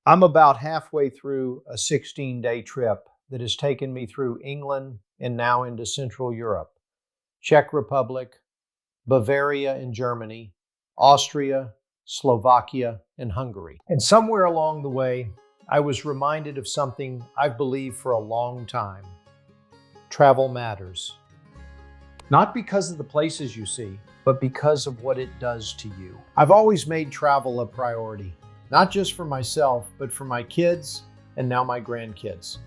I'm about halfway through a 16-day trip that has taken me through England and now into Central Europe, Czech Republic, Bavaria and Germany, Austria, Slovakia, and Hungary. And somewhere along the way, I was reminded of something I've believed for a long time. Travel matters. Not because of the places you see, but because of what it does to you. I've always made travel a priority, not just for myself, but for my kids and now my grandkids.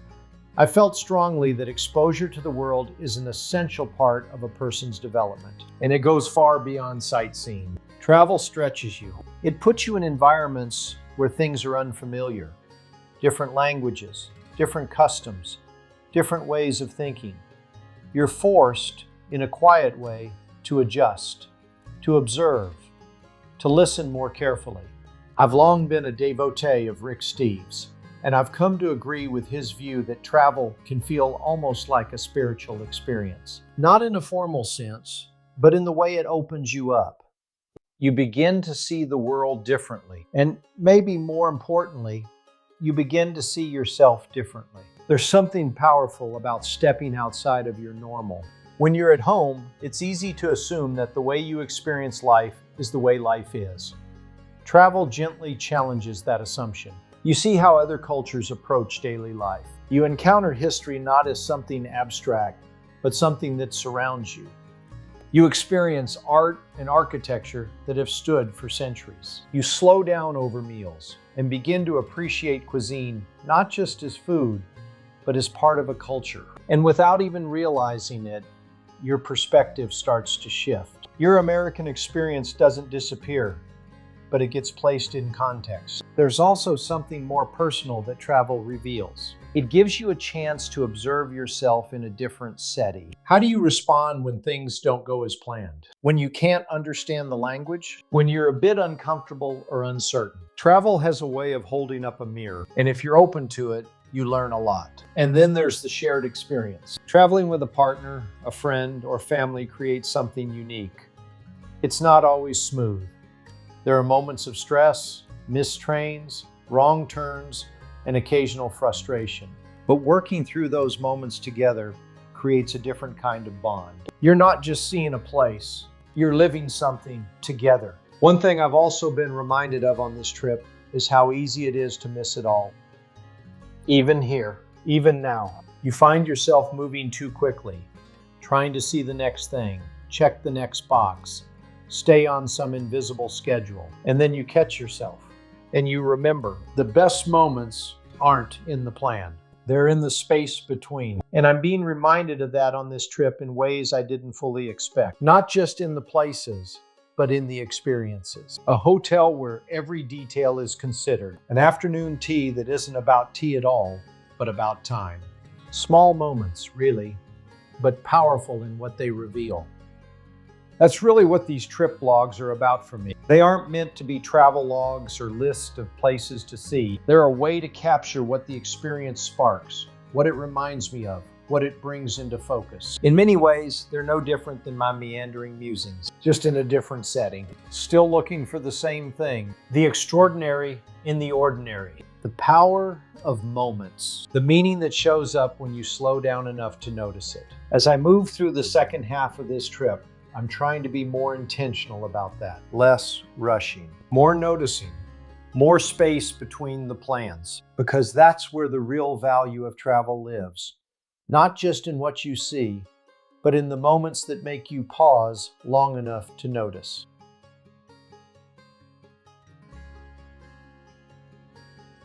I felt strongly that exposure to the world is an essential part of a person's development, and it goes far beyond sightseeing. Travel stretches you. It puts you in environments where things are unfamiliar, different languages, different customs, different ways of thinking. You're forced, in a quiet way, to adjust, to observe, to listen more carefully. I've long been a devotee of Rick Steves, and I've come to agree with his view that travel can feel almost like a spiritual experience. Not in a formal sense, but in the way it opens you up. You begin to see the world differently, and maybe more importantly, you begin to see yourself differently. There's something powerful about stepping outside of your normal. When you're at home, it's easy to assume that the way you experience life is the way life is. Travel gently challenges that assumption. You see how other cultures approach daily life. You encounter history not as something abstract, but something that surrounds you. You experience art and architecture that have stood for centuries. You slow down over meals and begin to appreciate cuisine not just as food, but as part of a culture. And without even realizing it, your perspective starts to shift. Your American experience doesn't disappear, but it gets placed in context. There's also something more personal that travel reveals. It gives you a chance to observe yourself in a different setting. How do you respond when things don't go as planned? When you can't understand the language? When you're a bit uncomfortable or uncertain? Travel has a way of holding up a mirror, and if you're open to it, you learn a lot. And then there's the shared experience. Traveling with a partner, a friend, or family creates something unique. It's not always smooth. There are moments of stress, missed trains, wrong turns, and occasional frustration. But working through those moments together creates a different kind of bond. You're not just seeing a place, you're living something together. One thing I've also been reminded of on this trip is how easy it is to miss it all. Even here, even now, you find yourself moving too quickly, trying to see the next thing, check the next box, stay on some invisible schedule, and then you catch yourself and you remember the best moments aren't in the plan. They're in the space between. And I'm being reminded of that on this trip in ways I didn't fully expect. Not just in the places, but in the experiences. A hotel where every detail is considered. An afternoon tea that isn't about tea at all, but about time. Small moments, really, but powerful in what they reveal. That's really what these trip blogs are about for me. They aren't meant to be travel logs or lists of places to see. They're a way to capture what the experience sparks, what it reminds me of, what it brings into focus. In many ways, they're no different than my meandering musings, just in a different setting. Still looking for the same thing, the extraordinary in the ordinary. The power of moments, the meaning that shows up when you slow down enough to notice it. As I move through the second half of this trip, I'm trying to be more intentional about that. Less rushing, more noticing, more space between the plans, because that's where the real value of travel lives. Not just in what you see, but in the moments that make you pause long enough to notice.